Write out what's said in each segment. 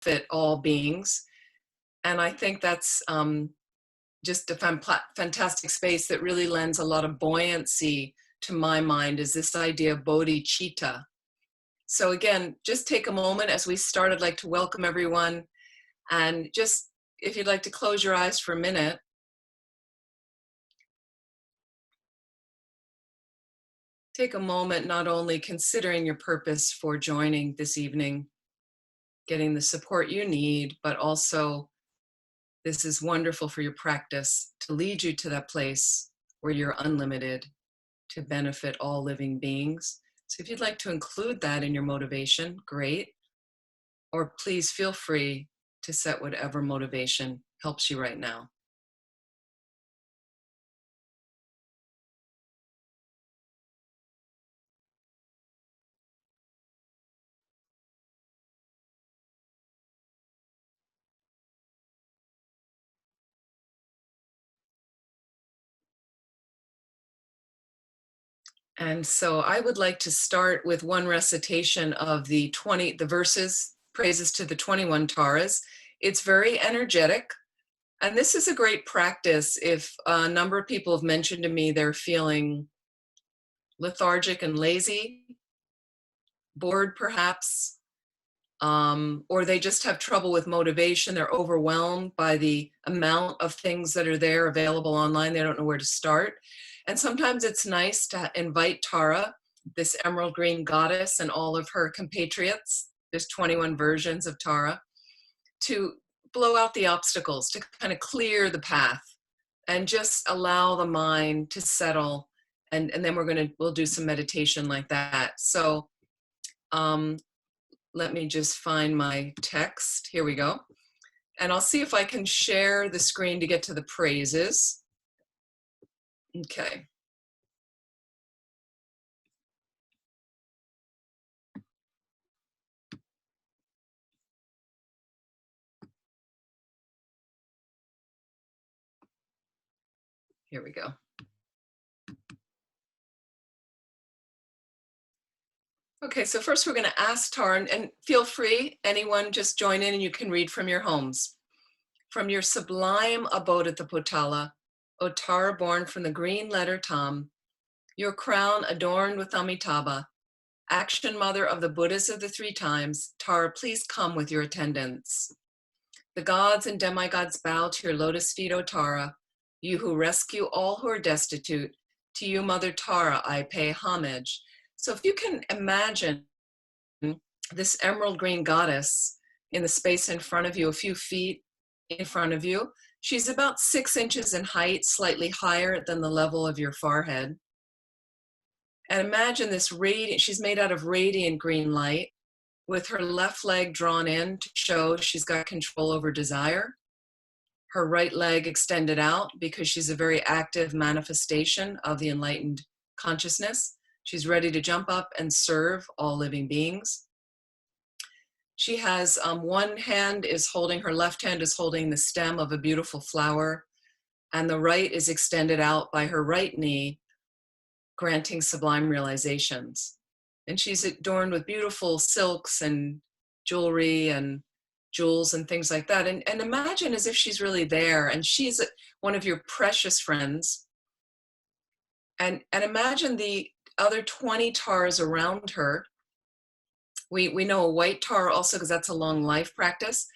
benefit all beings. And I think that's just a fantastic space that really lends a lot of buoyancy to my mind, is this idea of bodhicitta. So again, just take a moment as we start. I'd like to welcome everyone. And just, if you'd like to close your eyes for a minute. Take a moment, not only considering your purpose for joining this evening, getting the support you need, but also this is wonderful for your practice to lead you to that place where you're unlimited to benefit all living beings. So if you'd like to include that in your motivation, great. Or please feel free to set whatever motivation helps you right now. And so I would like to start with one recitation of the verses, praises to the 21 Taras. It's very energetic. And this is a great practice if a number of people have mentioned to me they're feeling lethargic and lazy, bored perhaps, or they just have trouble with motivation. They're overwhelmed by the amount of things that are there available online. They don't know where to start. And sometimes it's nice to invite Tara, this emerald green goddess, and all of her compatriots, there's 21 versions of Tara, to blow out the obstacles, to kind of clear the path and just allow the mind to settle. And then we'll do some meditation like that. So let me just find my text. Here we go. And I'll see if I can share the screen to get to the praises. Okay. Here we go. Okay, so first we're going to ask Tara, and feel free, anyone, just join in and you can read from your homes. From your sublime abode at the Potala, O Tara born from the green letter Tam, your crown adorned with Amitabha, action mother of the Buddhas of the three times, Tara, please come with your attendants. The gods and demigods bow to your lotus feet, O Tara, you who rescue all who are destitute. To you, Mother Tara, I pay homage. So if you can imagine this emerald green goddess in the space in front of you, a few feet in front of you, she's about 6 inches in height, slightly higher than the level of your forehead. And imagine this radiant, she's made out of radiant green light with her left leg drawn in to show she's got control over desire. Her right leg extended out because she's a very active manifestation of the enlightened consciousness. She's ready to jump up and serve all living beings. She has one hand is holding, her left hand is holding the stem of a beautiful flower, and the right is extended out by her right knee, granting sublime realizations. And she's adorned with beautiful silks and jewelry and jewels and things like that. And imagine as if she's really there and she's one of your precious friends. And imagine the other 20 Taras around her. We know a white Tara also because that's a long life practice.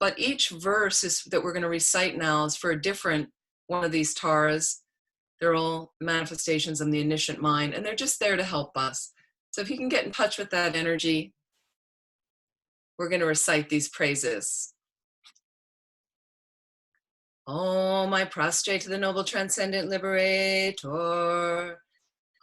But each verse that we're going to recite now is for a different one of these Taras. They're all manifestations of the omniscient mind, and they're just there to help us. So if you can get in touch with that energy, we're going to recite these praises. Om, I prostrate to the noble transcendent liberator.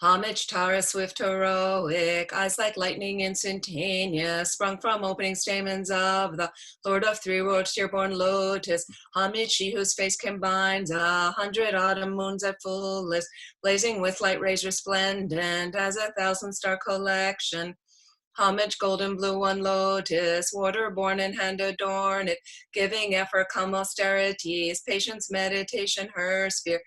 Homage, Tara, swift, heroic, eyes like lightning instantaneous, sprung from opening stamens of the Lord of Three Worlds, tear-born lotus. Homage, she whose face combines 100 autumn moons at fullest, blazing with light rays resplendent as 1,000 star collection. Homage, golden blue one lotus, water-born and hand adorned, giving effort, calm austerities, patience, meditation, her sphere.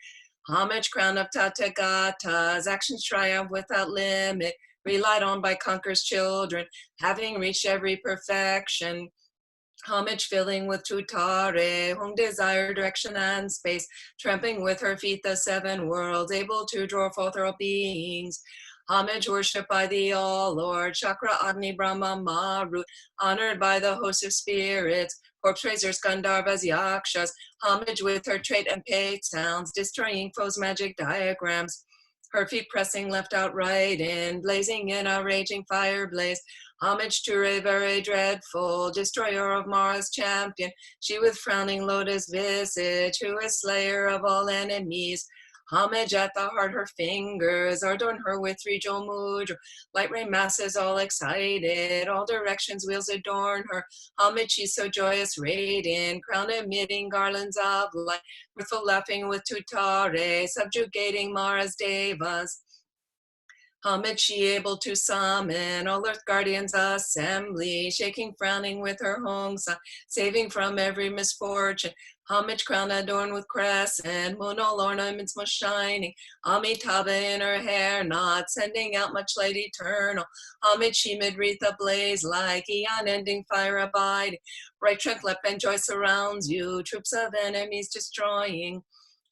Homage, crown of Tathagatas, actions triumph without limit, relied on by conquerors' children, having reached every perfection. Homage filling with tutare, whom desire, direction, and space, tramping with her feet the seven worlds, able to draw forth all beings. Homage worship by the All-Lord, Chakra, Agni, Brahma, Maru, honored by the host of spirits, corpse raisers, Gandharvas, Yakshas, homage with her trait and paid sounds, destroying foes' magic diagrams. Her feet pressing left out right in, blazing in a raging fire blaze. Homage to Re, very dreadful, destroyer of Mara's champion. She with frowning lotus visage, who is slayer of all enemies. Homage at the heart, her fingers adorn her with three jewel mudra. Light rain masses all excited, all directions wheels adorn her. Homage, she's so joyous, radiant, crown emitting garlands of light. Mirthful laughing with tutare, subjugating Mara's devas. Homage, she able to summon all earth guardians assembly, shaking, frowning with her hongsa, saving from every misfortune. Homage, crown adorned with crescent, moon all ornaments most shining. Amitabha in her hair knot, sending out much light eternal. Homage, she mid-wreath ablaze like eon ending fire abiding. Bright trunk, lep and joy surrounds you, troops of enemies destroying.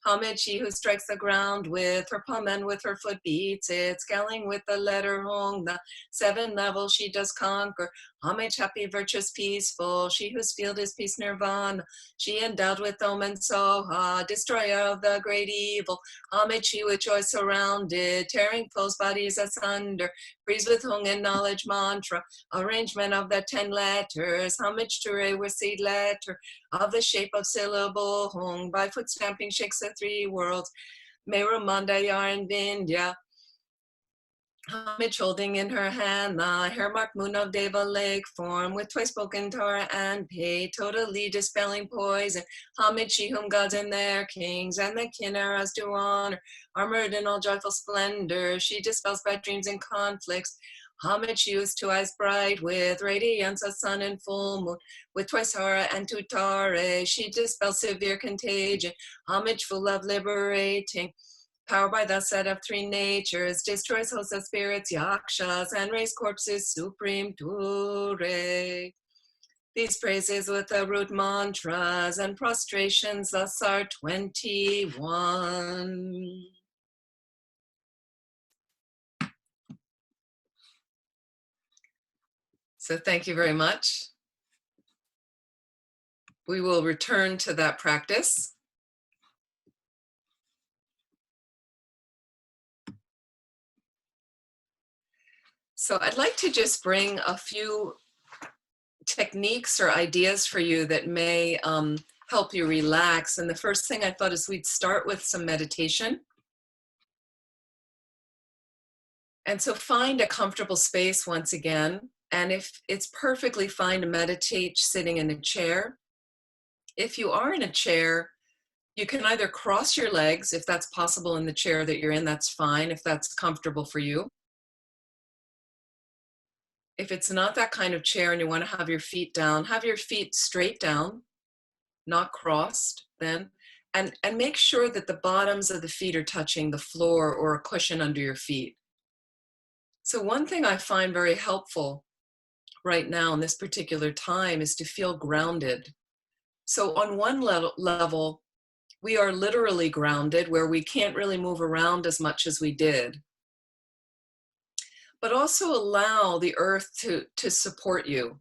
Homage, she who strikes the ground with her palm and with her foot beats it, scaling with the letter Hong, the seven levels she does conquer. Homage, happy, virtuous, peaceful, she whose field is peace nirvana. She endowed with Om and Soha, destroyer of the great evil. Homage, she with joy surrounded, tearing foes' bodies asunder. Breeze with Hong and knowledge mantra, arrangement of the 10 letters. Homage to Re with seed letter, of the shape of syllable Hong, by foot stamping shakes the three worlds, Meru, Mandaya, and Vindhya. Homage holding in her hand the hair-marked moon of Deva lake form, with twice spoken Tara and Pei, totally dispelling poison. Homage, she whom gods and their kings and the kinnaras do honor, armored in all joyful splendor, she dispels bad dreams and conflicts. Homage, she whose two eyes bright with radiance of sun and full moon, with twice Hara and Tutare, she dispels severe contagion. Homage, full of liberating, powered by the set of three natures, destroys hosts of spirits, yakshas, and raise corpses supreme to Re. These praises with the root mantras and prostrations thus are 21. So thank you very much. We will return to that practice. So I'd like to just bring a few techniques or ideas for you that may help you relax. And the first thing I thought is we'd start with some meditation. And so find a comfortable space once again. And if it's perfectly fine to meditate sitting in a chair, if you are in a chair, you can either cross your legs, if that's possible in the chair that you're in, that's fine, if that's comfortable for you. If it's not that kind of chair and you want to have your feet down, have your feet straight down, not crossed then, and make sure that the bottoms of the feet are touching the floor or a cushion under your feet. So one thing I find very helpful right now in this particular time is to feel grounded. So on one level, we are literally grounded where we can't really move around as much as we did. But also allow the earth to support you.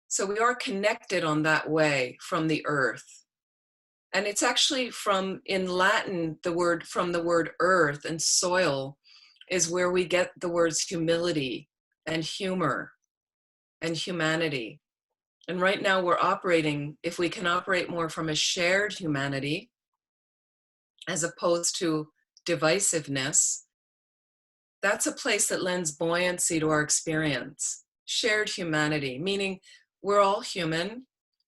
So we are connected on that way from the earth. And it's actually from, in Latin, from the word earth and soil is where we get the words humility and humor and humanity. And right now we're operating, if we can operate more from a shared humanity, as opposed to divisiveness, that's a place that lends buoyancy to our experience. Shared humanity, meaning we're all human.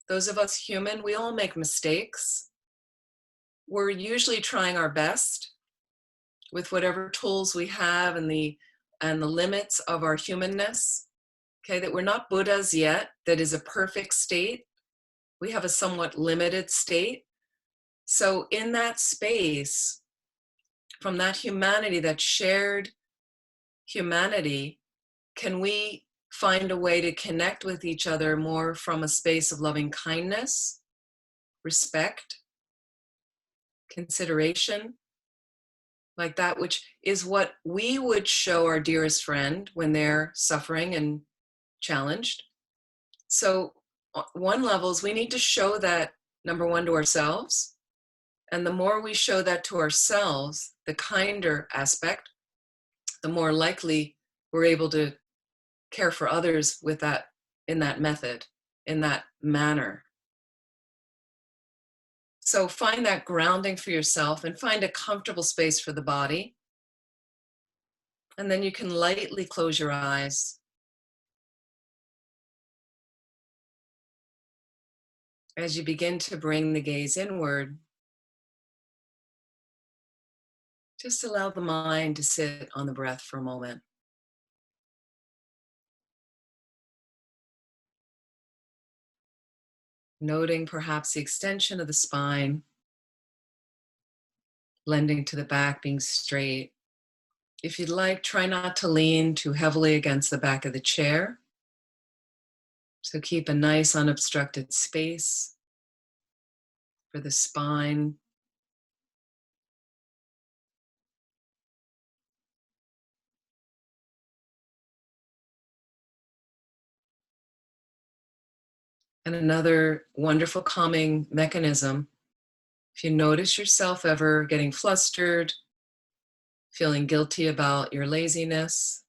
Those of us human, we all make mistakes. We're usually trying our best with whatever tools we have and the limits of our humanness. Okay, that we're not Buddhas yet, that is a perfect state. We have a somewhat limited state. So in that space, from that humanity, that shared humanity, can we find a way to connect with each other more from a space of loving kindness, respect, consideration, like that which is what we would show our dearest friend when they're suffering and challenged. So one level is we need to show that, number one, to ourselves. And the more we show that to ourselves, the kinder aspect, the more likely we're able to care for others with that, in that method, in that manner. So find that grounding for yourself and find a comfortable space for the body. And then you can lightly close your eyes. As you begin to bring the gaze inward, just allow the mind to sit on the breath for a moment. Noting perhaps the extension of the spine, blending to the back, being straight. If you'd like, try not to lean too heavily against the back of the chair. So keep a nice unobstructed space for the spine. And another wonderful calming mechanism, if you notice yourself ever getting flustered, feeling guilty about your laziness,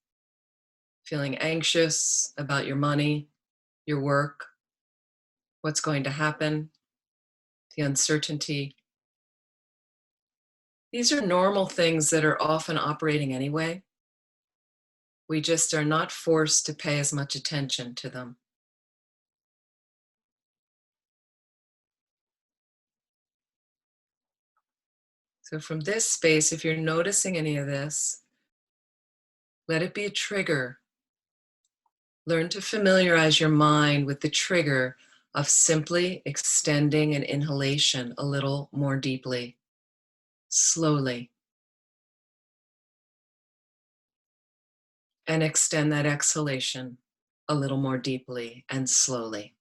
feeling anxious about your money, your work, what's going to happen, the uncertainty. These are normal things that are often operating anyway. We just are not forced to pay as much attention to them. So from this space, if you're noticing any of this, let it be a trigger. Learn to familiarize your mind with the trigger of simply extending an inhalation a little more deeply, slowly, and extend that exhalation a little more deeply and slowly.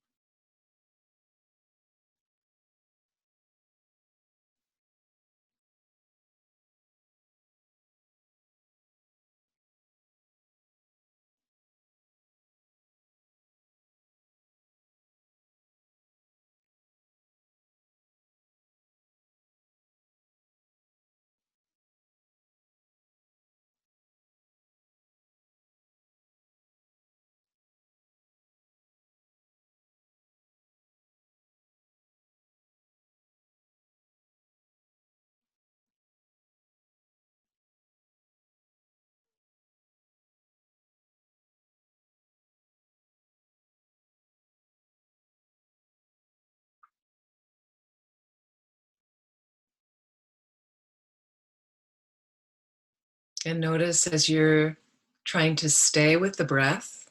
And notice as you're trying to stay with the breath,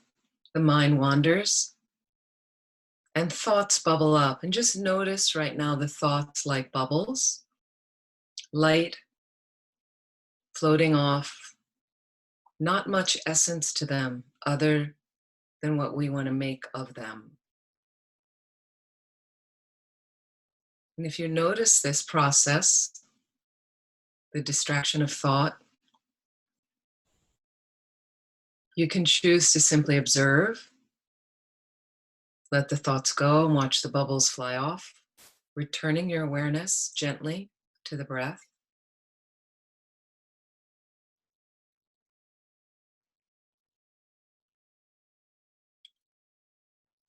the mind wanders and thoughts bubble up. And just notice right now the thoughts like bubbles, light, floating off, not much essence to them other than what we want to make of them. And if you notice this process, the distraction of thought, you can choose to simply observe, let the thoughts go and watch the bubbles fly off, returning your awareness gently to the breath.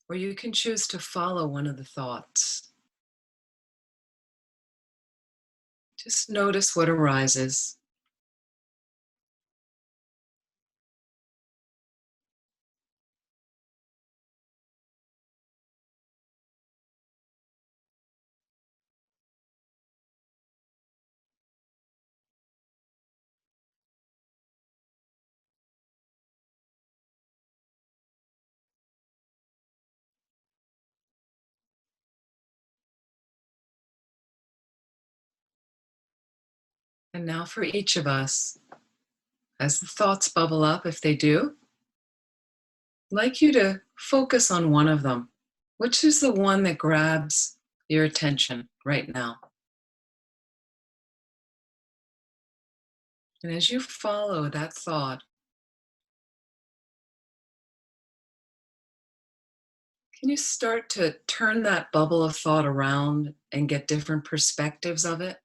Or you can choose to follow one of the thoughts. Just notice what arises. And now for each of us, as the thoughts bubble up, if they do, I'd like you to focus on one of them. Which is the one that grabs your attention right now? And as you follow that thought, can you start to turn that bubble of thought around and get different perspectives of it?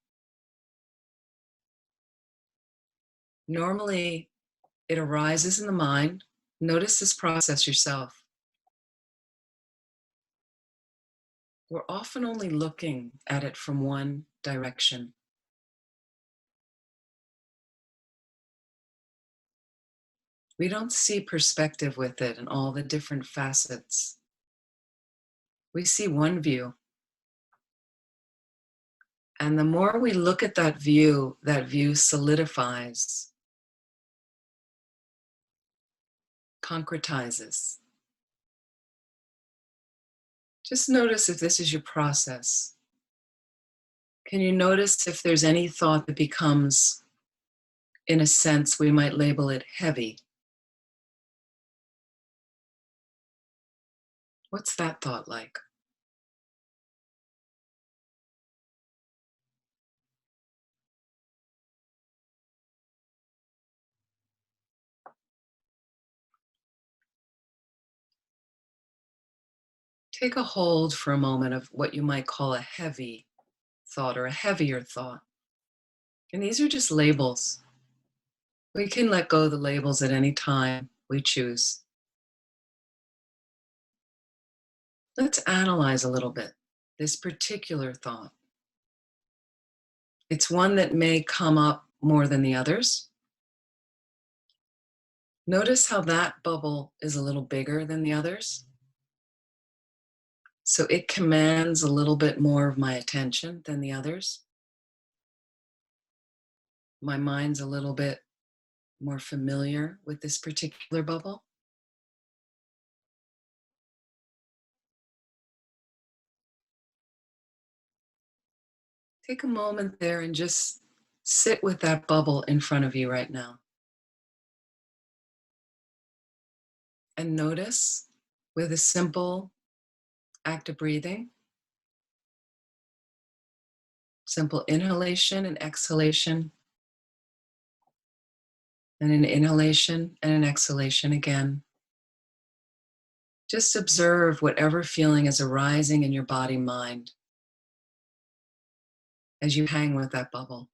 Normally, it arises in the mind. Notice this process yourself. We're often only looking at it from one direction. We don't see perspective with it and all the different facets. We see one view. And the more we look at that view solidifies, concretizes. Just notice if this is your process. Can you notice if there's any thought that becomes, in a sense, we might label it heavy? What's that thought like? Take a hold for a moment of what you might call a heavy thought or a heavier thought. And these are just labels. We can let go of the labels at any time we choose. Let's analyze a little bit this particular thought. It's one that may come up more than the others. Notice how that bubble is a little bigger than the others. So it commands a little bit more of my attention than the others. My mind's a little bit more familiar with this particular bubble. Take a moment there and just sit with that bubble in front of you right now. And notice with a simple act of breathing, simple inhalation and exhalation, and an inhalation and an exhalation again. Just observe whatever feeling is arising in your body mind as you hang with that bubble.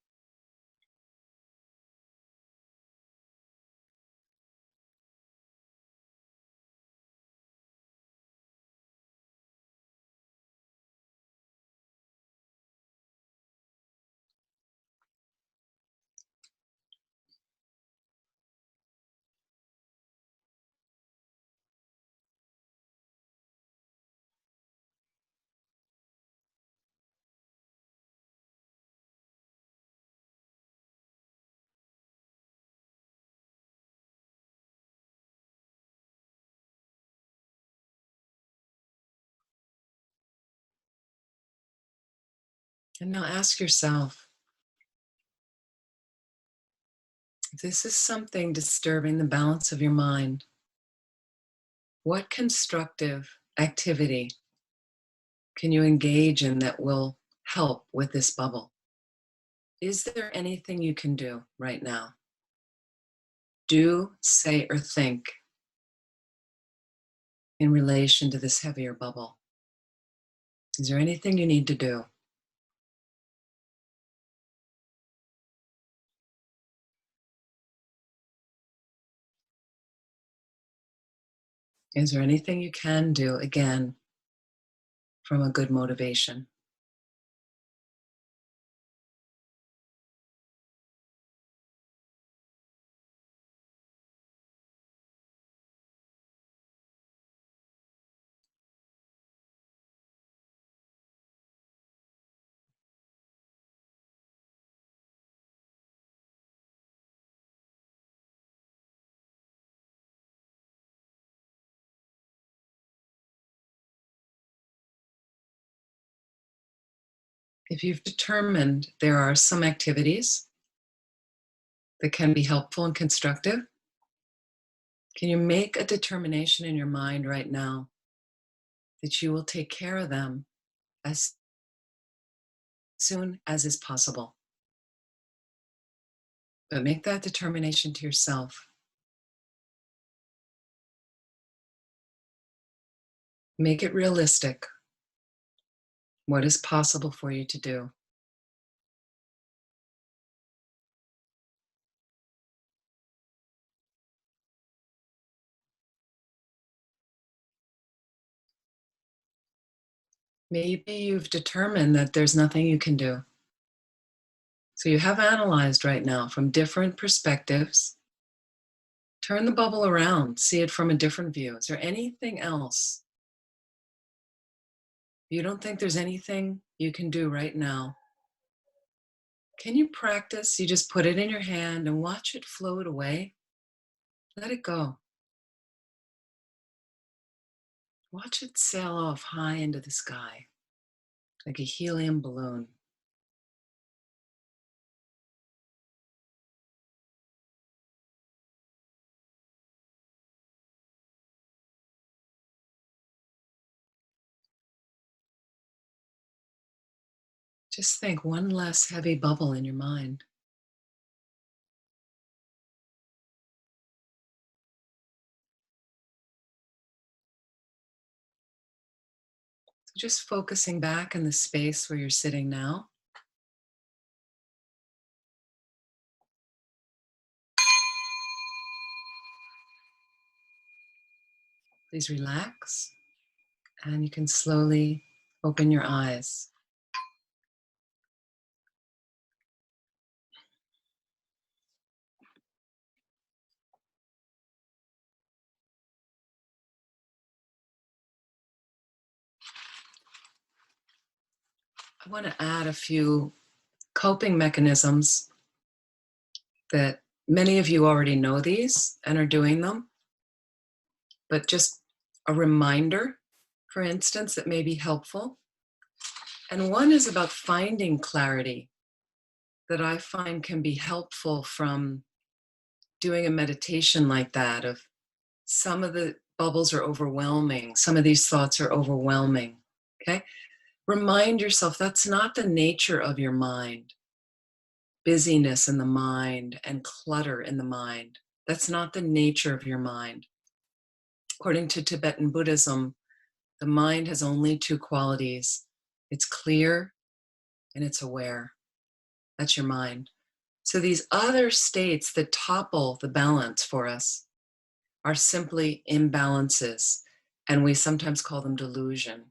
And now ask yourself, if this is something disturbing the balance of your mind, what constructive activity can you engage in that will help with this bubble? Is there anything you can do right now? Do, say, or think in relation to this heavier bubble? Is there anything you need to do? Is there anything you can do, again, from a good motivation? If you've determined there are some activities that can be helpful and constructive, Can you make a determination in your mind right now that you will take care of them as soon as is possible? But make that determination to yourself. Make it realistic. What is possible for you to do? Maybe you've determined that there's nothing you can do. So you have analyzed right now from different perspectives. Turn the bubble around, see it from a different view. Is there anything else? You don't think there's anything you can do right now? Can you practice? You just put it in your hand and watch it float away. Let it go. Watch it sail off high into the sky like a helium balloon. Just think one less heavy bubble in your mind. So just focusing back in the space where you're sitting now. Please relax, and you can slowly open your eyes. I want to add a few coping mechanisms that many of you already know these and are doing them, but just a reminder, for instance, that may be helpful. And one is about finding clarity that I find can be helpful from doing a meditation like that of some of the bubbles are overwhelming, some of these thoughts are overwhelming, okay? Remind yourself that's not the nature of your mind. Busyness in the mind and clutter in the mind. That's not the nature of your mind. According to Tibetan Buddhism, the mind has only two qualities. It's clear and it's aware. That's your mind. So these other states that topple the balance for us are simply imbalances, and we sometimes call them delusion.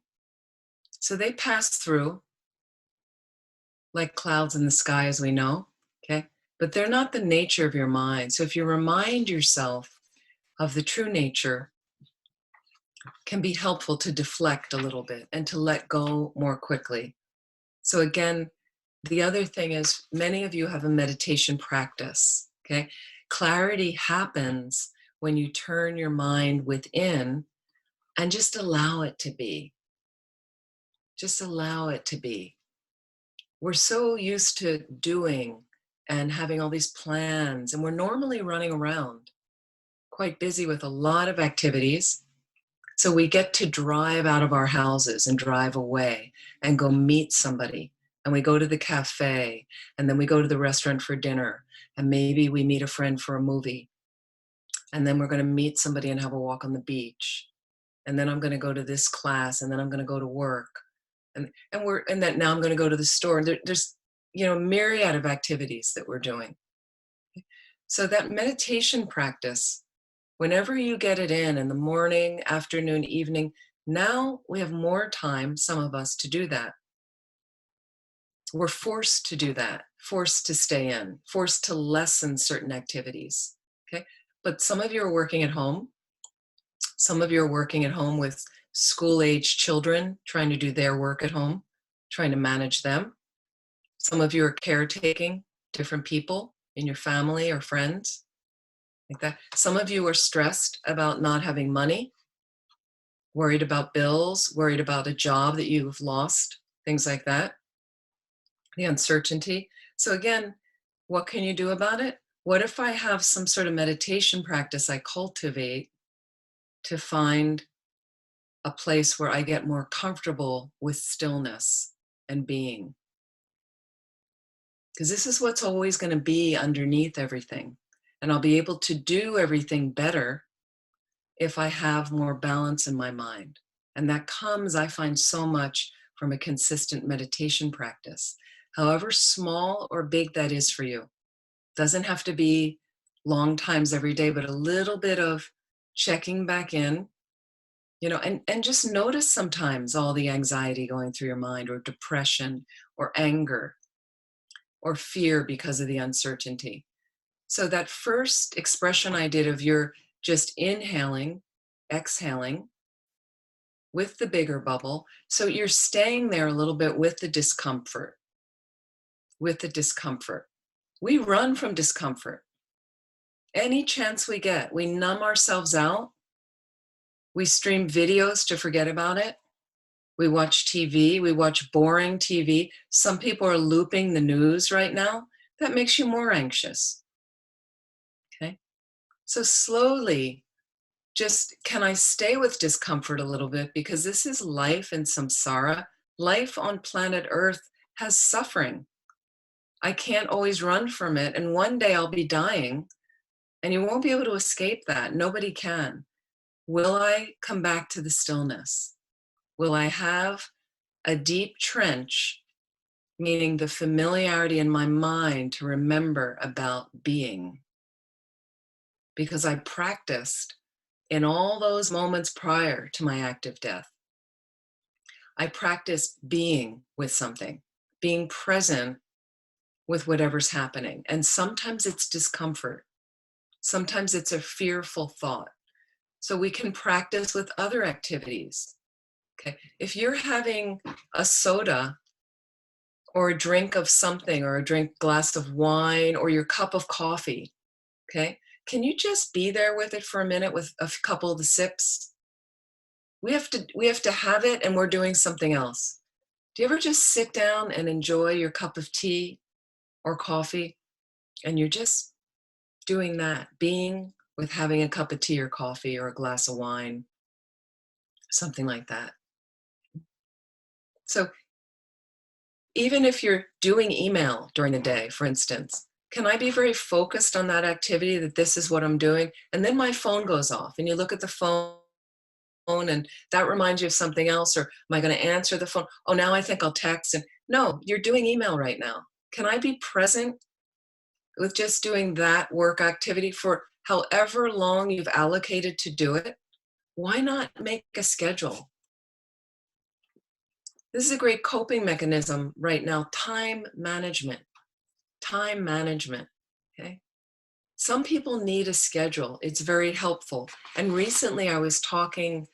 So they pass through like clouds in the sky, as we know, okay? But they're not the nature of your mind. So if you remind yourself of the true nature, can be helpful to deflect a little bit and to let go more quickly. So again, the other thing is many of you have a meditation practice, okay? Clarity happens when you turn your mind within and just allow it to be. Just allow it to be. We're so used to doing and having all these plans, and we're normally running around, quite busy with a lot of activities. So we get to drive out of our houses and drive away and go meet somebody. And we go to the cafe, and then we go to the restaurant for dinner, and maybe we meet a friend for a movie. And then we're going to meet somebody and have a walk on the beach. And then I'm going to go to this class, and then I'm going to go to work. And then now I'm going to go to the store. And there's myriad of activities that we're doing. So that meditation practice, whenever you get it in the morning, afternoon, evening, now we have more time, some of us, to do that. We're forced to do that, forced to stay in, forced to lessen certain activities, okay? But some of you are working at home. Some of you are working at home with school-age children, trying to do their work at home, trying to manage them. Some of you are caretaking different people in your family or friends, like that. Some of you are stressed about not having money, worried about bills, worried about a job that you've lost, things like that, the uncertainty. So again, what can you do about it? What if I have some sort of meditation practice I cultivate to find a place where I get more comfortable with stillness and being? Because this is what's always going to be underneath everything. And I'll be able to do everything better if I have more balance in my mind. And that comes, I find, so much from a consistent meditation practice, however small or big that is for you. Doesn't have to be long times every day, but a little bit of checking back in, and just notice sometimes all the anxiety going through your mind, or depression, or anger, or fear because of the uncertainty. So that first expression I did of your just inhaling, exhaling with the bigger bubble. So you're staying there a little bit with the discomfort, with the discomfort. We run from discomfort. Any chance we get, we numb ourselves out. We stream videos to forget about it. We watch TV. We watch boring TV. Some people are looping the news right now. That makes you more anxious. Okay. So slowly, just can I stay with discomfort a little bit? Because this is life in samsara. Life on planet Earth has suffering. I can't always run from it. And one day I'll be dying, and you won't be able to escape that. Nobody can. Will I come back to the stillness? Will I have a deep trench, meaning the familiarity in my mind to remember about being? Because I practiced in all those moments prior to my active death. I practiced being with something, being present with whatever's happening. And sometimes it's discomfort. Sometimes it's a fearful thought. So we can practice with other activities. Okay. If you're having a soda or a drink of something, or a glass of wine, or your cup of coffee, okay, can you just be there with it for a minute with a couple of the sips? We have to have it, and we're doing something else. Do you ever just sit down and enjoy your cup of tea or coffee, and you're just doing that, being with having a cup of tea or coffee or a glass of wine, something like that? So even if you're doing email during the day, for instance, can I be very focused on that activity, that this is what I'm doing? And then my phone goes off, and you look at the phone, and that reminds you of something else. Or am I going to answer the phone? Oh, now I think I'll text. And no, you're doing email right now. Can I be present with just doing that work activity for however long you've allocated to do it? Why not make a schedule? This is a great coping mechanism right now. Time management. Time management. Okay. Some people need a schedule. It's very helpful. And recently I was talking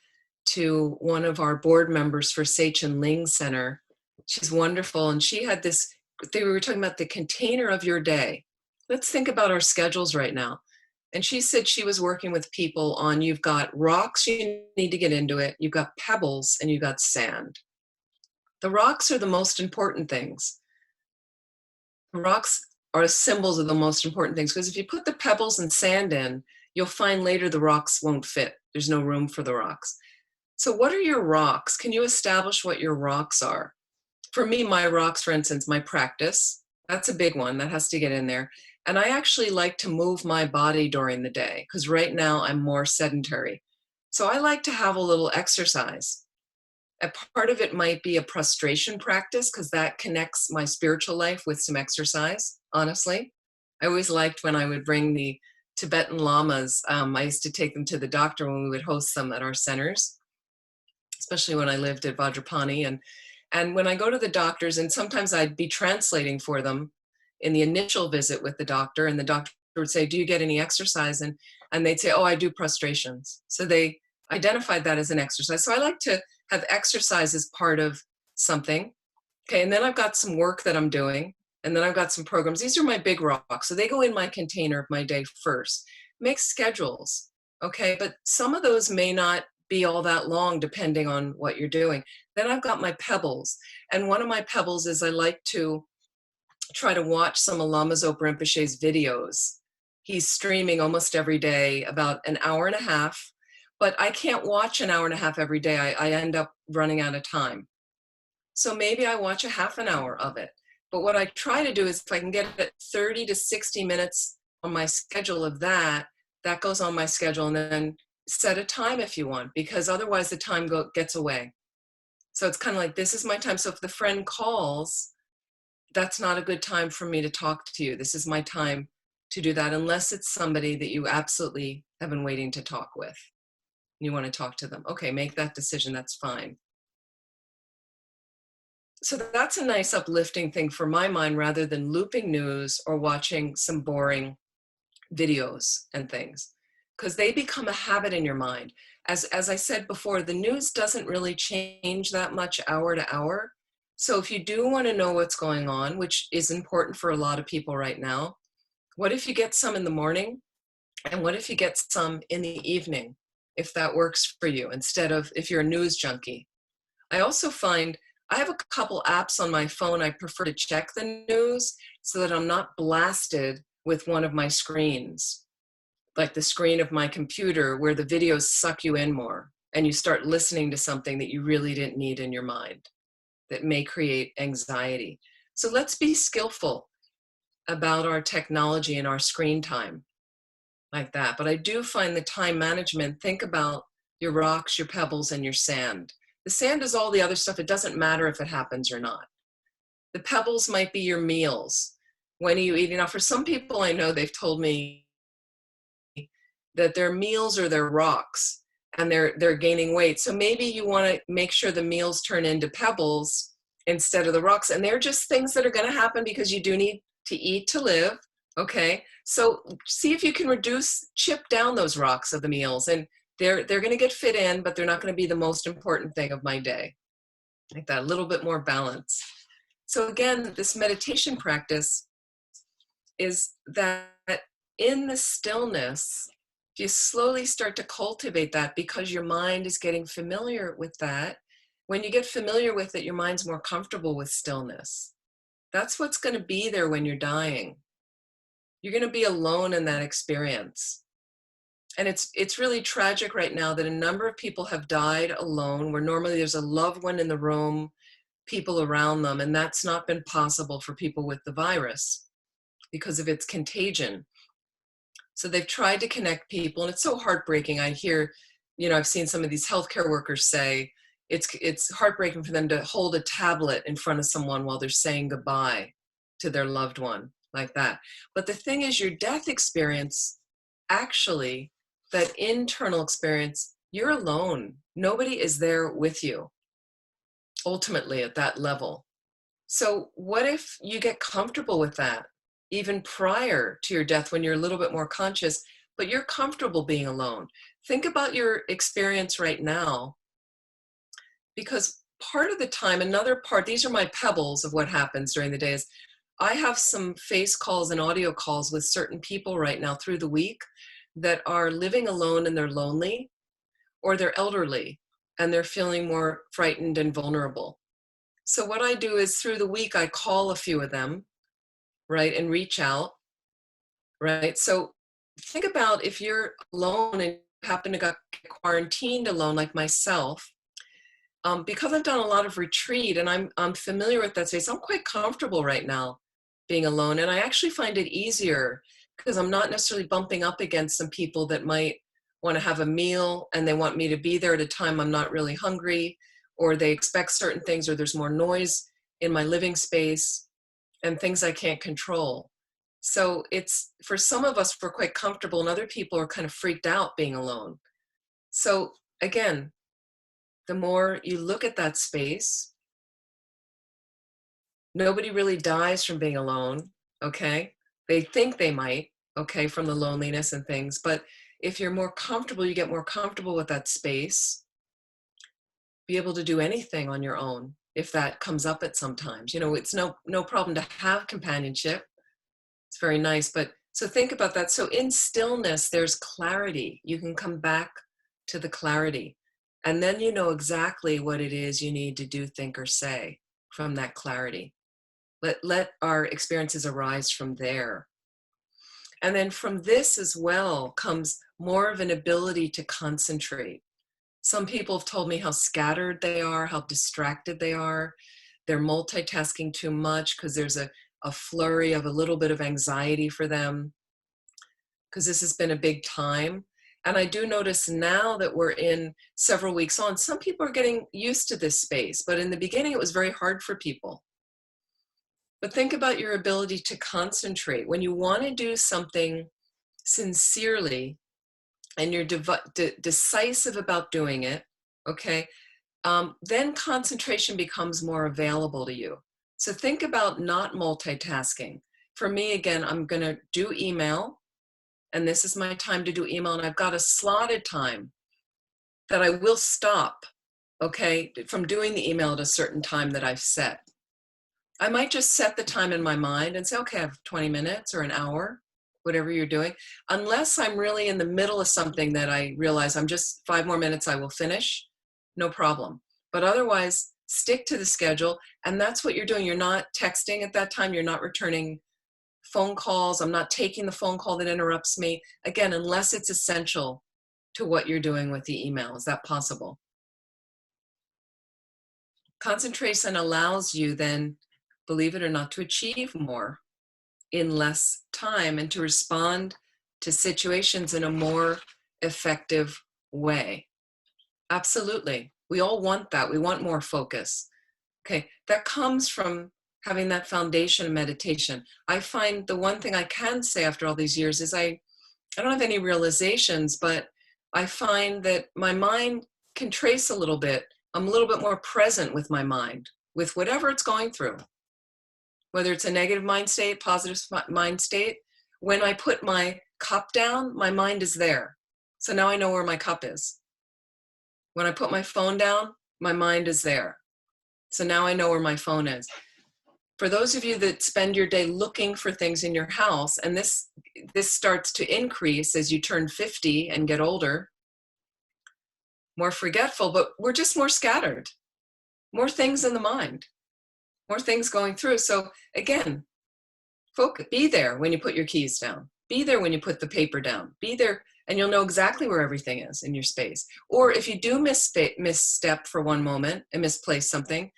to one of our board members for Seichen Ling Center. She's wonderful. And she had this, we were talking about the container of your day. Let's think about our schedules right now. And she said she was working with people on, you've got rocks, you need to get into it. You've got pebbles, and you've got sand. The rocks are the most important things. The rocks are symbols of the most important things, because if you put the pebbles and sand in, you'll find later the rocks won't fit. There's no room for the rocks. So what are your rocks? Can you establish what your rocks are? For me, my rocks, for instance, my practice, that's a big one that has to get in there. And I actually like to move my body during the day, because right now I'm more sedentary. So I like to have a little exercise. A part of it might be a prostration practice, because that connects my spiritual life with some exercise, honestly. I always liked when I would bring the Tibetan lamas. I used to take them to the doctor when we would host them at our centers, especially when I lived at Vajrapani. And when I go to the doctors, and sometimes I'd be translating for them in the initial visit with the doctor, and the doctor would say, do you get any exercise? And they'd say, oh, I do prostrations. So they identified that as an exercise. So I like to have exercise as part of something. Okay, and then I've got some work that I'm doing, and then I've got some programs. These are my big rocks. So they go in my container of my day first. Make schedules, okay? But some of those may not be all that long depending on what you're doing. Then I've got my pebbles. And one of my pebbles is I like to try to watch some of Lama Zopa Rinpoche's videos. He's streaming almost every day, about an hour and a half, but I can't watch an hour and a half every day. I end up running out of time. So maybe I watch a half an hour of it. But what I try to do is if I can get it 30 to 60 minutes on my schedule of that, that goes on my schedule, and then set a time if you want, because otherwise the time gets away. So it's kind of like, this is my time. So if the friend calls, that's not a good time for me to talk to you. This is my time to do that, unless it's somebody that you absolutely have been waiting to talk with. You want to talk to them. Okay, make that decision. That's fine. So that's a nice uplifting thing for my mind, rather than looping news or watching some boring videos and things, because they become a habit in your mind. As I said before, the news doesn't really change that much hour to hour. So if you do want to know what's going on, which is important for a lot of people right now, what if you get some in the morning? And what if you get some in the evening, if that works for you, instead of if you're a news junkie? I also find I have a couple apps on my phone I prefer to check the news so that I'm not blasted with one of my screens, like the screen of my computer, where the videos suck you in more and you start listening to something that you really didn't need in your mind that may create anxiety. So let's be skillful about our technology and our screen time like that. But I do find the time management, think about your rocks, your pebbles, and your sand. The sand is all the other stuff. It doesn't matter if it happens or not. The pebbles might be your meals. When are you eating? Now, for some people I know, they've told me that their meals are their rocks and they're gaining weight. So maybe you want to make sure the meals turn into pebbles instead of the rocks. And they're just things that are going to happen because you do need to eat to live. Okay. So see if you can chip down those rocks of the meals, and they're going to get fit in, but they're not going to be the most important thing of my day. Like that, a little bit more balance. So again, this meditation practice is that in the stillness, you slowly start to cultivate that, because your mind is getting familiar with that. When you get familiar with it, your mind's more comfortable with stillness. That's what's going to be there when you're dying. You're going to be alone in that experience. And it's really tragic right now that a number of people have died alone, where normally there's a loved one in the room, people around them, and that's not been possible for people with the virus because of its contagion. So they've tried to connect people, and it's so heartbreaking. I hear, I've seen some of these healthcare workers say it's heartbreaking for them to hold a tablet in front of someone while they're saying goodbye to their loved one, like that. But the thing is, your death experience, actually, that internal experience, you're alone. Nobody is there with you, ultimately, at that level. So what if you get comfortable with that, even prior to your death, when you're a little bit more conscious, but you're comfortable being alone? Think about your experience right now, because part of the time, another part, these are my pebbles of what happens during the day, is I have some face calls and audio calls with certain people right now through the week that are living alone and they're lonely, or they're elderly and they're feeling more frightened and vulnerable. So what I do is through the week, I call a few of them, right, and reach out, right? So think about if you're alone and happen to get quarantined alone, like myself, because I've done a lot of retreat and I'm familiar with that space. I'm quite comfortable right now being alone, and I actually find it easier because I'm not necessarily bumping up against some people that might want to have a meal and they want me to be there at a time I'm not really hungry, or they expect certain things, or there's more noise in my living space and things I can't control. So it's, for some of us, we're quite comfortable, and other people are kind of freaked out being alone. So again, the more you look at that space, nobody really dies from being alone, okay? They think they might, okay, from the loneliness and things, but if you're more comfortable, you get more comfortable with that space, be able to do anything on your own if that comes up at sometimes. It's no problem to have companionship. It's very nice, but so think about that. So in stillness, there's clarity. You can come back to the clarity, and then you know exactly what it is you need to do, think, or say from that clarity. Let our experiences arise from there. And then from this as well comes more of an ability to concentrate. Some people have told me how scattered they are, how distracted they are. They're multitasking too much because there's a flurry of a little bit of anxiety for them, because this has been a big time. And I do notice now that we're in several weeks on, some people are getting used to this space, but in the beginning it was very hard for people. But think about your ability to concentrate. When you want to do something sincerely and you're decisive about doing it, okay, then concentration becomes more available to you. So think about not multitasking. For me, again, I'm going to do email, and this is my time to do email, and I've got a slotted time that I will stop, okay, from doing the email at a certain time that I've set. I might just set the time in my mind and say, okay, I have 20 minutes or an hour, whatever you're doing, unless I'm really in the middle of something that I realize I'm just 5 more minutes, I will finish, no problem. But otherwise, stick to the schedule, and that's what you're doing. You're not texting at that time, you're not returning phone calls, I'm not taking the phone call that interrupts me, again, unless it's essential to what you're doing with the email. Is that possible? Concentration allows you then, believe it or not, to achieve more in less time and to respond to situations in a more effective way. Absolutely. We all want that. We want more focus. Okay, that comes from having that foundation of meditation. I find the one thing I can say after all these years is I don't have any realizations, but I find that my mind can trace a little bit. I'm a little bit more present with my mind, with whatever it's going through. Whether it's a negative mind state, positive mind state, when I put my cup down, my mind is there. So now I know where my cup is. When I put my phone down, my mind is there. So now I know where my phone is. For those of you that spend your day looking for things in your house, and this starts to increase as you turn 50 and get older, more forgetful, but we're just more scattered, more things in the mind, more things going through. So again, focus, be there when you put your keys down, be there when you put the paper down, be there, and you'll know exactly where everything is in your space. Or if you do misstep for one moment and misplace something,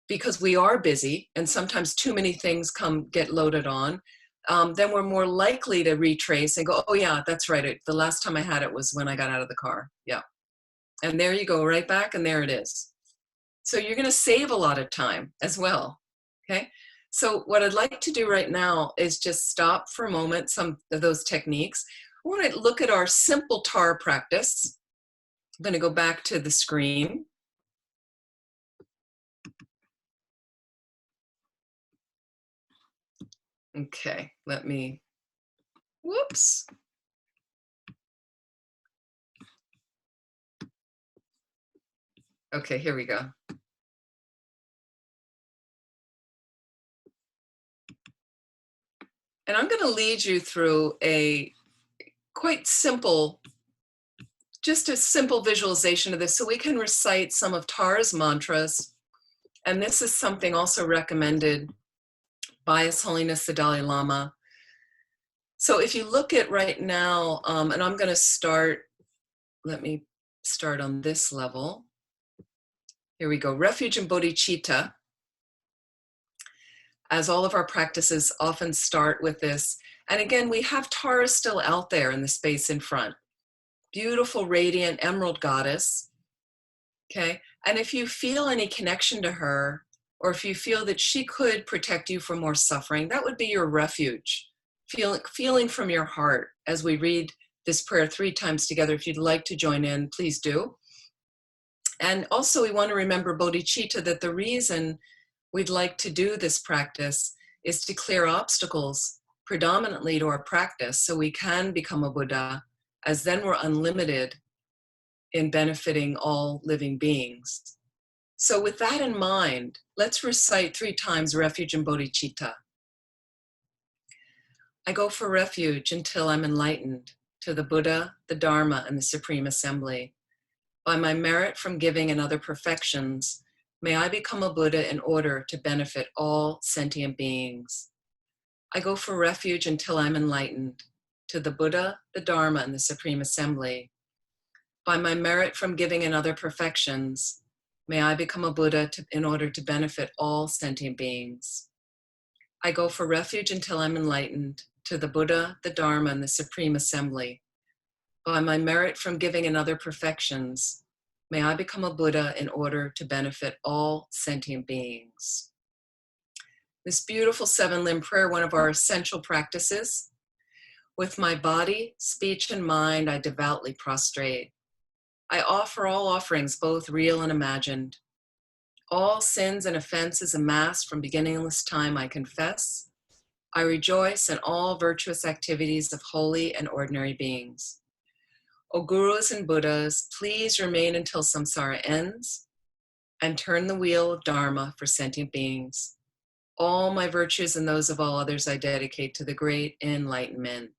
because we are busy and sometimes too many things get loaded on, then we're more likely to retrace and go, oh yeah, that's right. The last time I had it was when I got out of the car. Yeah. And there you go, right back, and there it is. So you're going to save a lot of time as well. Okay. So what I'd like to do right now is just stop for a moment, some of those techniques. I want to look at our simple Tara practice. I'm going to go back to the screen. Okay, let me, whoops. Okay, here we go. And I'm going to lead you through a quite simple, just a simple visualization of this so we can recite some of Tara's mantras. And this is something also recommended by His Holiness the Dalai Lama. So if you look at right now, and I'm going to start, let me start on this level. Here we go, refuge and bodhicitta. As all of our practices often start with this. And again, we have Tara still out there in the space in front. Beautiful, radiant, emerald goddess. Okay. And if you feel any connection to her, or if you feel that she could protect you from more suffering, that would be your refuge. Feeling from your heart as we read this prayer 3 times together. If you'd like to join in, please do. And also we want to remember bodhicitta, that the reason we'd like to do this practice is to clear obstacles predominantly to our practice so we can become a Buddha, as then we're unlimited in benefiting all living beings. So with that in mind, let's recite 3 times refuge and bodhicitta. I go for refuge until I'm enlightened to the Buddha, the Dharma, and the Supreme Assembly. By my merit from giving and other perfections, may I become a Buddha in order to benefit all sentient beings. I go for refuge until I'm enlightened, to the Buddha, the Dharma, and the Supreme Assembly. By my merit from giving and other perfections, may I become a Buddha in order to benefit all sentient beings. I go for refuge until I'm enlightened, to the Buddha, the Dharma, and the Supreme Assembly. By my merit from giving and other perfections, may I become a Buddha in order to benefit all sentient beings. This beautiful 7-limb prayer, one of our essential practices. With my body, speech, and mind, I devoutly prostrate. I offer all offerings, both real and imagined. All sins and offenses amassed from beginningless time I confess. I rejoice in all virtuous activities of holy and ordinary beings. O Gurus and Buddhas, please remain until samsara ends and turn the wheel of Dharma for sentient beings. All my virtues and those of all others I dedicate to the great enlightenment.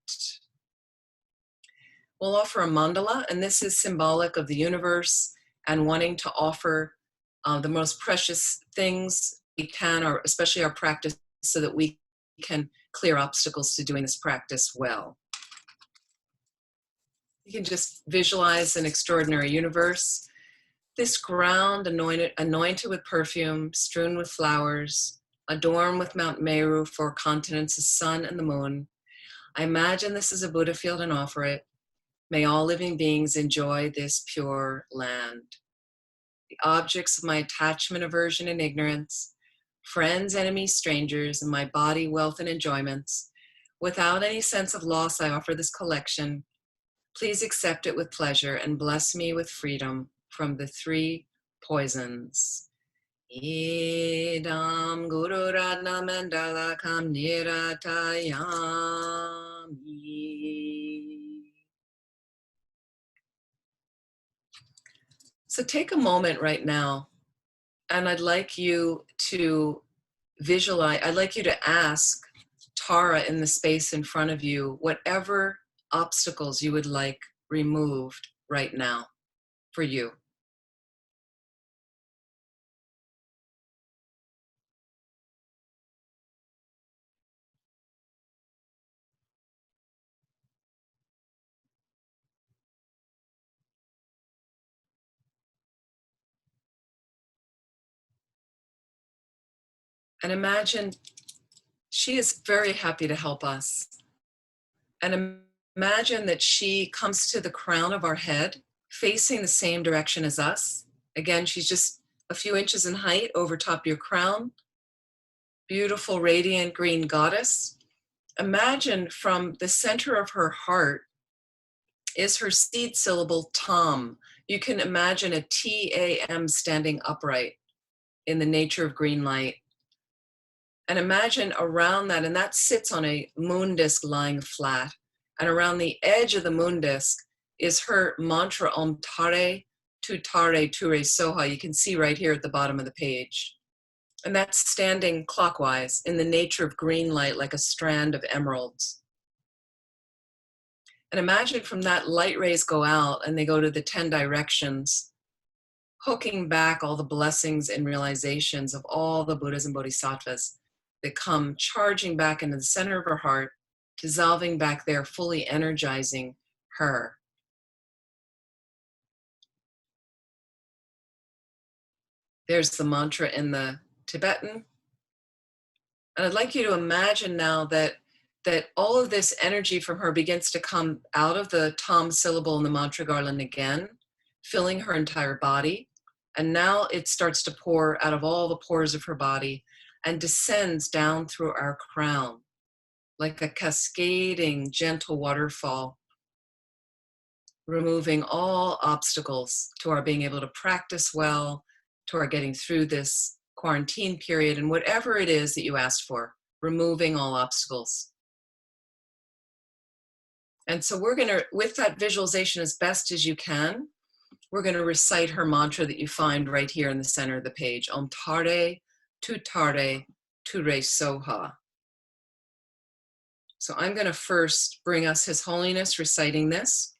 We'll offer a mandala, and this is symbolic of the universe and wanting to offer the most precious things we can, or especially our practice, so that we can clear obstacles to doing this practice well. You can just visualize an extraordinary universe. This ground anointed with perfume, strewn with flowers, adorned with Mount Meru, 4 continents, the sun and the moon. I imagine this is a Buddha field and offer it. May all living beings enjoy this pure land. The objects of my attachment, aversion, and ignorance, friends, enemies, strangers, and my body, wealth, and enjoyments, without any sense of loss, I offer this collection. Please accept it with pleasure and bless me with freedom from the 3 poisons. Idam Guru Radna Mandala Kam Niratayami. So take a moment right now, and I'd like you to visualize, I'd like you to ask Tara in the space in front of you, whatever obstacles you would like removed right now for you. And imagine she is very happy to help us. And imagine that she comes to the crown of our head, facing the same direction as us. Again, she's just a few inches in height over top your crown. Beautiful, radiant green goddess. Imagine from the center of her heart is her seed syllable Tam. You can imagine a T-A-M standing upright in the nature of green light. And imagine around that, and that sits on a moon disk lying flat. And around the edge of the moon disk is her mantra, Om Tare, Tu Tare, Ture Soha. You can see right here at the bottom of the page. And that's standing clockwise in the nature of green light, like a strand of emeralds. And imagine from that light rays go out and they go to the 10 directions, hooking back all the blessings and realizations of all the Buddhas and Bodhisattvas that come charging back into the center of her heart, dissolving back there, fully energizing her. There's the mantra in the Tibetan. And I'd like you to imagine now that all of this energy from her begins to come out of the Tam syllable in the mantra garland again, filling her entire body. And now it starts to pour out of all the pores of her body and descends down through our crown like a cascading, gentle waterfall, removing all obstacles to our being able to practice well, to our getting through this quarantine period, and whatever it is that you asked for, removing all obstacles. And so we're gonna, with that visualization as best as you can, we're gonna recite her mantra that you find right here in the center of the page. Om Tare, Tu Tare, Ture Soha. So I'm gonna first bring us His Holiness reciting this.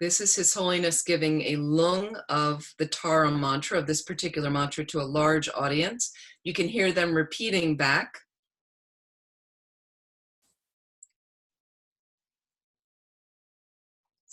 This is His Holiness giving a lung of the Tara mantra, of this particular mantra, to a large audience. You can hear them repeating back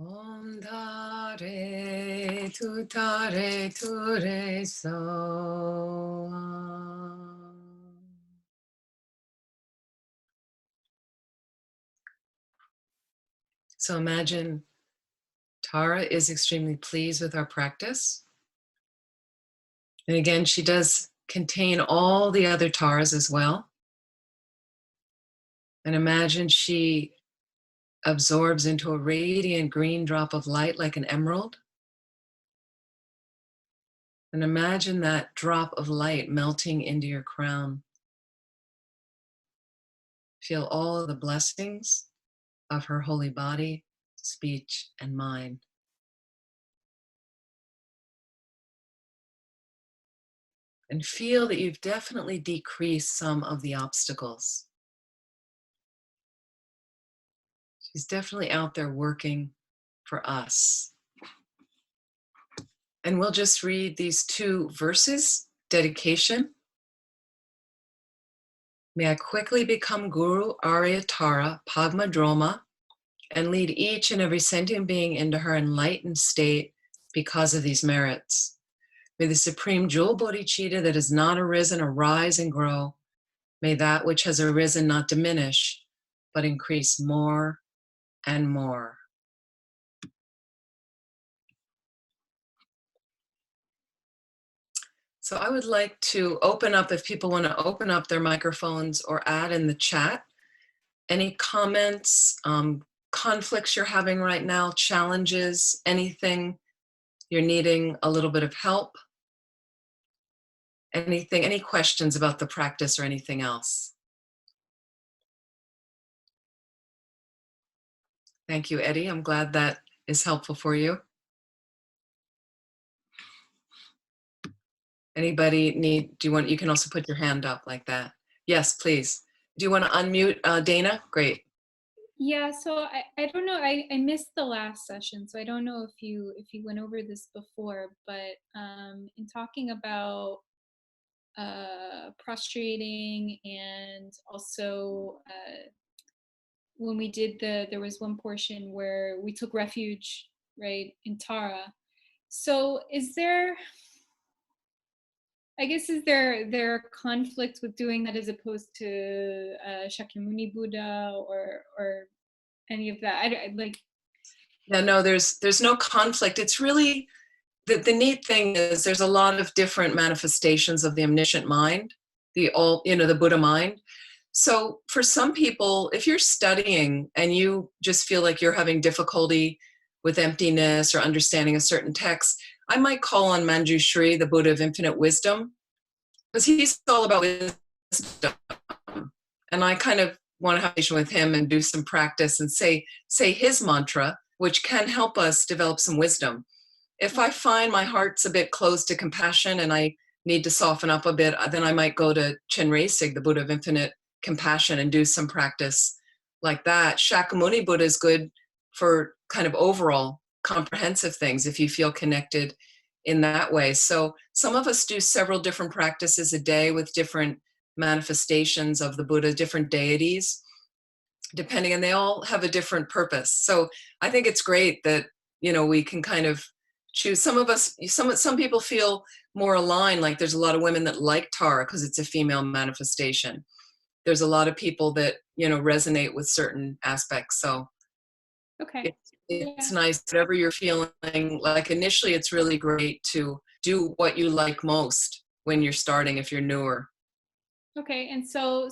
Om Tare Tu Re So. So imagine Tara is extremely pleased with our practice. And again, she does contain all the other Taras as well. And imagine she absorbs into a radiant green drop of light like an emerald. And imagine that drop of light melting into your crown. Feel all of the blessings of her holy body, speech, and mind. And feel that you've definitely decreased some of the obstacles. She's definitely out there working for us. And we'll just read these 2 verses, dedication. May I quickly become Guru Arya Tara Padma Droma and lead each and every sentient being into her enlightened state because of these merits. May the supreme jewel bodhicitta that has not arisen arise and grow. May that which has arisen not diminish, but increase more and more. So I would like to open up, if people want to open up their microphones or add in the chat, any comments, conflicts you're having right now, challenges, anything you're needing a little bit of help, anything, any questions about the practice or anything else. Thank you, Eddie. I'm glad that is helpful for you. Anybody need, do you want, you can also put your hand up like that. Yes, please. Do you want to unmute Dana? Great. Yeah, so I don't know, I missed the last session, so I don't know if you went over this before, but in talking about prostrating, and also when we did there was one portion where we took refuge, right, in Tara. So is there, I guess, is there conflict with doing that as opposed to Shakyamuni Buddha or any of that? I like. Yeah, no, there's no conflict. It's really, the neat thing is there's a lot of different manifestations of the omniscient mind, the Buddha mind. So for some people, if you're studying and you just feel like you're having difficulty with emptiness or understanding a certain text, I might call on Manjushri, the Buddha of infinite wisdom, because he's all about wisdom. And I kind of want to have a conversation with him and do some practice and say his mantra, which can help us develop some wisdom. If I find my heart's a bit closed to compassion and I need to soften up a bit, then I might go to Chenrezig, the Buddha of infinite compassion, and do some practice like that. Shakyamuni Buddha is good for kind of overall comprehensive things if you feel connected in that way. So some of us do several different practices a day with different manifestations of the Buddha, different deities, depending, and they all have a different purpose. So I think it's great that, we can kind of choose. Some of us, some people feel more aligned, like there's a lot of women that like Tara because it's a female manifestation. There's a lot of people that, resonate with certain aspects. So Okay. it's Yeah. nice, whatever you're feeling. Like initially, it's really great to do what you like most when you're starting, if you're newer. Okay. And so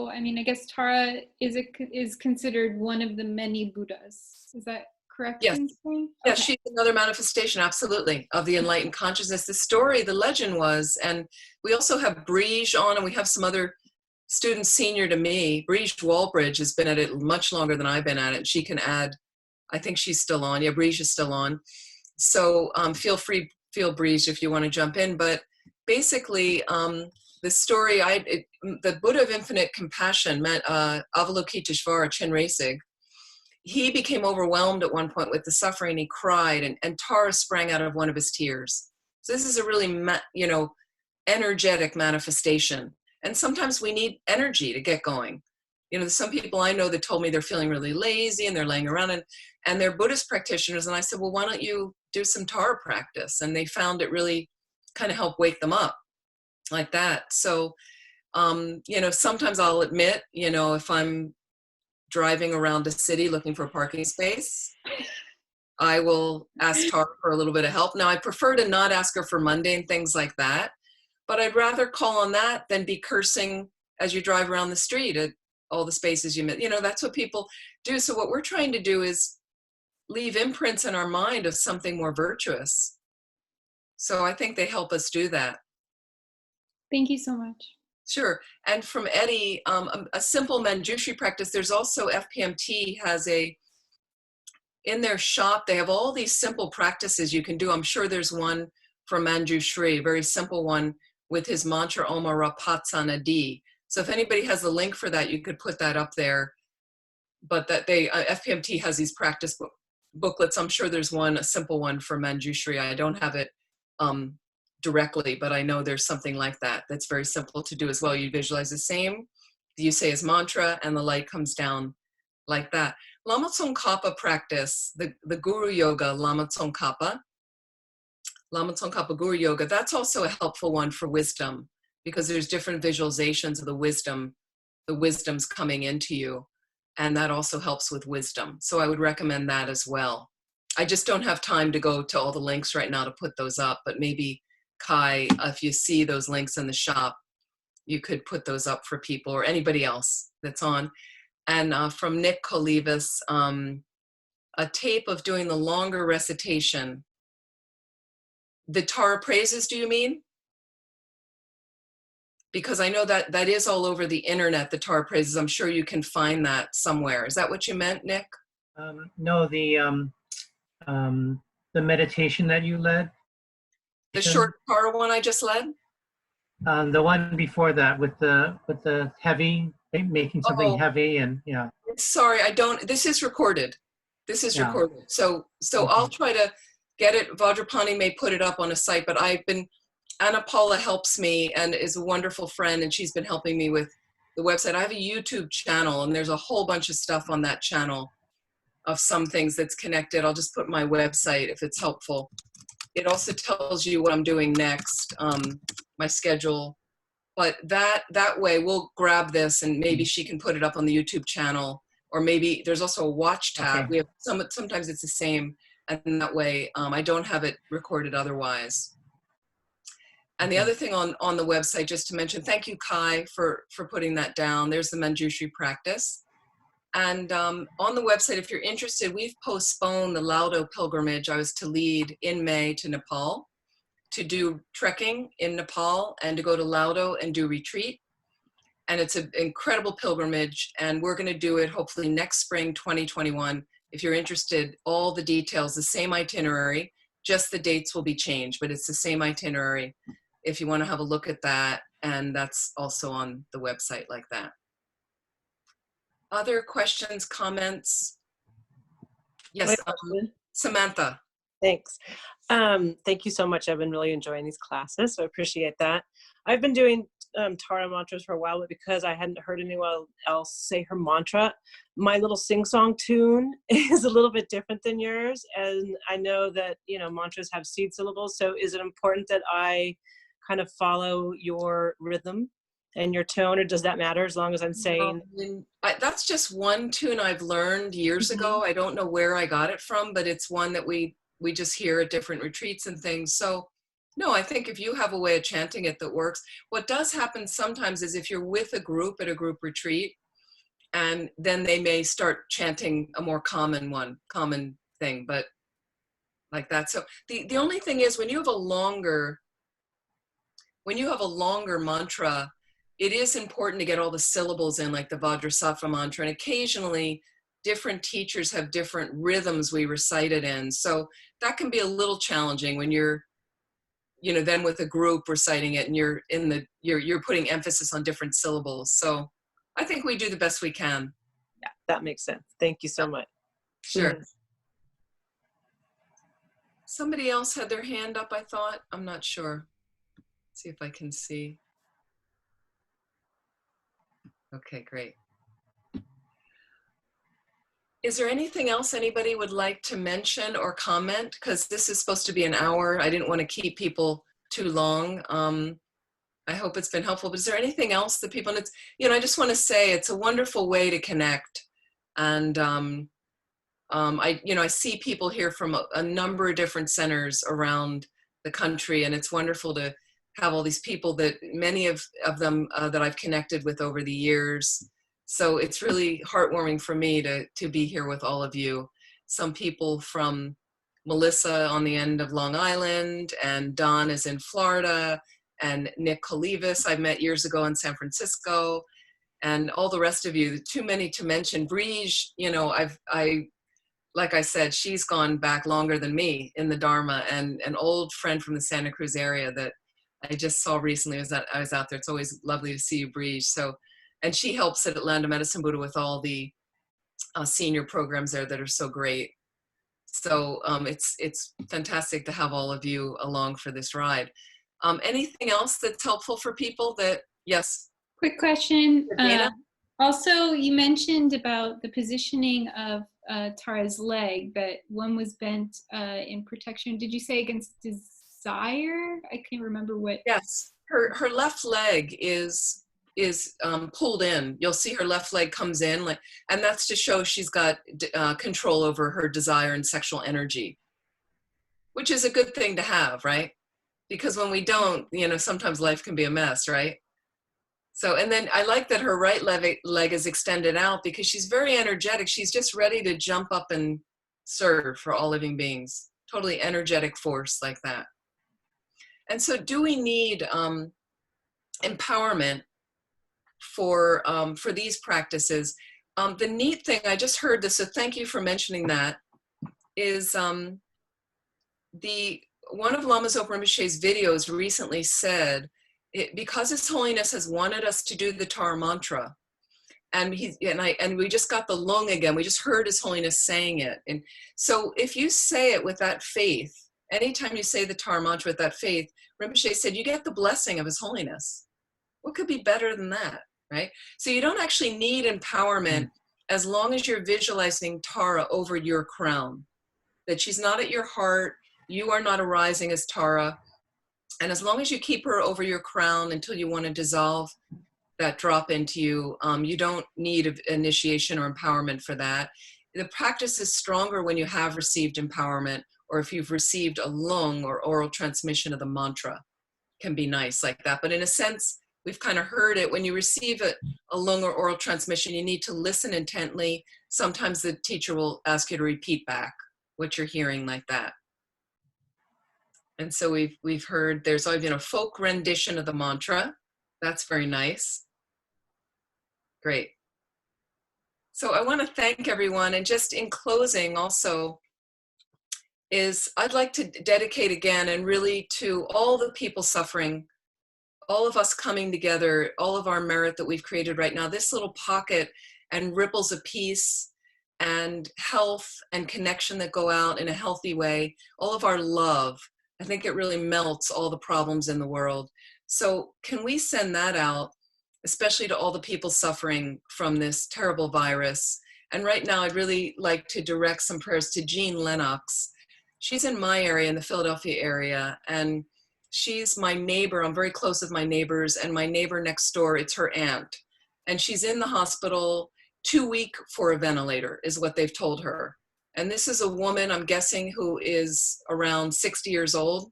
I mean, I guess Tara is considered one of the many Buddhas. Is that correct Yes. in saying? Yeah, Okay. she's another manifestation, absolutely, of the enlightened consciousness. The story, the legend was, and we also have Briege on, and we have some other students senior to me. Briege Walbridge has been at it much longer than I've been at it. She can add, I think she's still on. Yeah, Briege is still on. So feel Briege, if you want to jump in. But basically, the story, the Buddha of infinite compassion met Avalokiteshvara Chenrezig. He became overwhelmed at one point with the suffering. He cried, and Tara sprang out of one of his tears. So this is a really, energetic manifestation. And sometimes we need energy to get going. There's some people I know that told me they're feeling really lazy and they're laying around, and they're Buddhist practitioners. And I said, well, why don't you do some Tara practice? And they found it really kind of helped wake them up like that. So, sometimes I'll admit, if I'm driving around a city looking for a parking space, I will ask Tara for a little bit of help. Now, I prefer to not ask her for mundane things like that, but I'd rather call on that than be cursing as you drive around the street at all the spaces you miss. That's what people do. So what we're trying to do is leave imprints in our mind of something more virtuous. So I think they help us do that. Thank you so much. Sure. And from Eddie, a simple Manjushri practice, there's also FPMT has in their shop, they have all these simple practices you can do. I'm sure there's one from Manjushri, a very simple one with his mantra Oma Rapatsana D. So if anybody has a link for that, you could put that up there. But that FPMT has these practice booklets. I'm sure there's a simple one for Manjushri. I don't have it directly, but I know there's something like that that's very simple to do as well. You visualize the same, you say his mantra, and the light comes down like that. Lama Tsongkhapa practice, the Guru Yoga, Lama Tsongkhapa Guru Yoga, that's also a helpful one for wisdom, because there's different visualizations of the wisdom's coming into you, and that also helps with wisdom. So I would recommend that as well. I just don't have time to go to all the links right now to put those up, but maybe Kai, if you see those links in the shop, you could put those up for people or anybody else that's on. And from Nick Colivas, a tape of doing the longer recitation. The Tara praises, do you mean? Because I know that is all over the internet, the Tara praises. I'm sure you can find that somewhere. Is that what you meant, Nick? No, the meditation that you led. The short Tara one I just led? The one before that with the heavy, making something heavy, and yeah. Sorry, this is recorded. This is recorded. So okay. I'll try to get it. Vajrapani may put it up on a site, but Anna Paula helps me and is a wonderful friend, and she's been helping me with the website. I have a YouTube channel, and there's a whole bunch of stuff on that channel of some things that's connected. I'll just put my website if it's helpful. It also tells you what I'm doing next, my schedule. But that way we'll grab this, and maybe she can put it up on the YouTube channel, or maybe there's also a watch tab. Okay. We have sometimes it's the same, and that way I don't have it recorded otherwise. And the other thing on the website, just to mention, thank you, Kai, for putting that down. There's the Manjushri practice. And on the website, if you're interested, we've postponed the Laudo pilgrimage I was to lead in May to Nepal, to do trekking in Nepal and to go to Laudo and do retreat. And it's an incredible pilgrimage, and we're going to do it hopefully next spring, 2021. If you're interested, all the details, the same itinerary, just the dates will be changed, but it's the same itinerary if you want to have a look at that. And that's also on the website like that. Other questions, comments? Yes, Samantha. Thanks. Thank you so much. I've been really enjoying these classes, so I appreciate that. I've been doing Tara mantras for a while, but because I hadn't heard anyone else say her mantra, my little sing-song tune is a little bit different than yours. And I know that, mantras have seed syllables. So is it important that I kind of follow your rhythm and your tone, or does that matter as long as I'm saying? That's just one tune I've learned years ago. I don't know where I got it from, but it's one that we just hear at different retreats and things. So no, I think if you have a way of chanting it that works. What does happen sometimes is if you're with a group at a group retreat, and then they may start chanting a more common thing, but like that. So the only thing is when you have a longer mantra, it is important to get all the syllables in, like the Vajrasattva mantra, and occasionally different teachers have different rhythms we recite it in. So that can be a little challenging when you're, then with a group reciting it and you're putting emphasis on different syllables. So I think we do the best we can. Yeah, that makes sense. Thank you so much. Sure. Somebody else had their hand up, I thought. I'm not sure. Let's see if I can see. Okay, great. Is there anything else anybody would like to mention or comment? Because this is supposed to be an hour. I didn't want to keep people too long. I hope it's been helpful. But is there anything else that people, and it's, I just want to say it's a wonderful way to connect. And I see people here from a number of different centers around the country, and it's wonderful to have all these people that many of them that I've connected with over the years. So it's really heartwarming for me to be here with all of you. Some people from Melissa on the end of Long Island, and Don is in Florida, and Nick Colivis I met years ago in San Francisco, and all the rest of you, too many to mention. Briege, like I said, she's gone back longer than me in the Dharma, and an old friend from the Santa Cruz area that I just saw recently. I was out there. It's always lovely to see you, Briege. So, and she helps at Land of Medicine Buddha with all the senior programs there that are so great. So it's fantastic to have all of you along for this ride. Anything else that's helpful for people that, yes? Quick question. Dana? Also, you mentioned about the positioning of Tara's leg, that one was bent in protection. Did you say against desire? I can't remember what. Yes, her left leg is pulled in. You'll see her left leg comes in, and that's to show she's got control over her desire and sexual energy, which is a good thing to have, right? Because when we don't, sometimes life can be a mess, right? So, and then I like that her right leg is extended out because she's very energetic. She's just ready to jump up and serve for all living beings. Totally energetic force like that. And so do we need empowerment for these practices? The neat thing, I just heard this, so thank you for mentioning that, is one of Lama Zopa Rinpoche's videos recently said, because His Holiness has wanted us to do the Tara mantra, and we just got the lung again. We just heard His Holiness saying it, and so if you say it with that faith, anytime you say the Tara mantra with that faith, Rinpoche said you get the blessing of His Holiness. What could be better than that, right? So you don't actually need empowerment as long as you're visualizing Tara over your crown, that she's not at your heart, you are not arising as Tara. And as long as you keep her over your crown until you want to dissolve that drop into you, you don't need initiation or empowerment for that. The practice is stronger when you have received empowerment, or if you've received a lung or oral transmission of the mantra, can be nice like that. But in a sense, we've kind of heard it. When you receive a lung or oral transmission, you need to listen intently. Sometimes the teacher will ask you to repeat back what you're hearing like that. And so we've heard there's always been a folk rendition of the mantra. That's very nice. Great. So I want to thank everyone. And just in closing also, I'd like to dedicate again and really to all the people suffering, all of us coming together, all of our merit that we've created right now, this little pocket and ripples of peace and health and connection that go out in a healthy way, all of our love. I think it really melts all the problems in the world. So can we send that out, especially to all the people suffering from this terrible virus? And right now, I'd really like to direct some prayers to Jean Lennox. She's in my area, in the Philadelphia area, and she's my neighbor. I'm very close with my neighbors, and my neighbor next door, it's her aunt. And she's in the hospital, 2 weeks for a ventilator, is what they've told her. And this is a woman, I'm guessing, who is around 60 years old,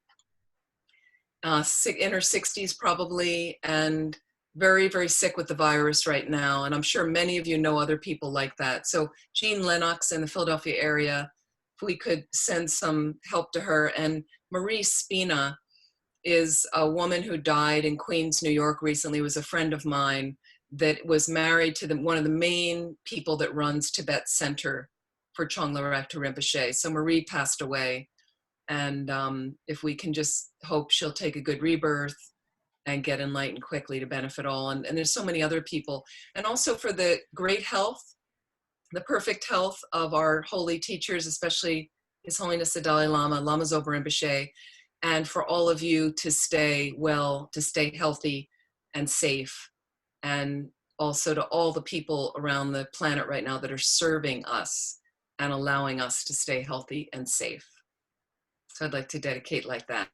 in her 60s probably, and very, very sick with the virus right now. And I'm sure many of you know other people like that. So Jean Lennox in the Philadelphia area, if we could send some help to her. And Marie Spina is a woman who died in Queens, New York recently, was a friend of mine that was married to one of the main people that runs Tibet Center for Chongla Rakta Rinpoche. So Marie passed away, and if we can just hope she'll take a good rebirth and get enlightened quickly to benefit all. And there's so many other people. And also for the great health, the perfect health of our holy teachers, especially His Holiness the Dalai Lama, Lama Zopa Rinpoche, and for all of you to stay well, to stay healthy and safe, and also to all the people around the planet right now that are serving us and allowing us to stay healthy and safe. So I'd like to dedicate like that.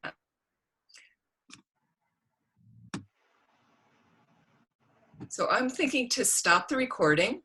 So I'm thinking to stop the recording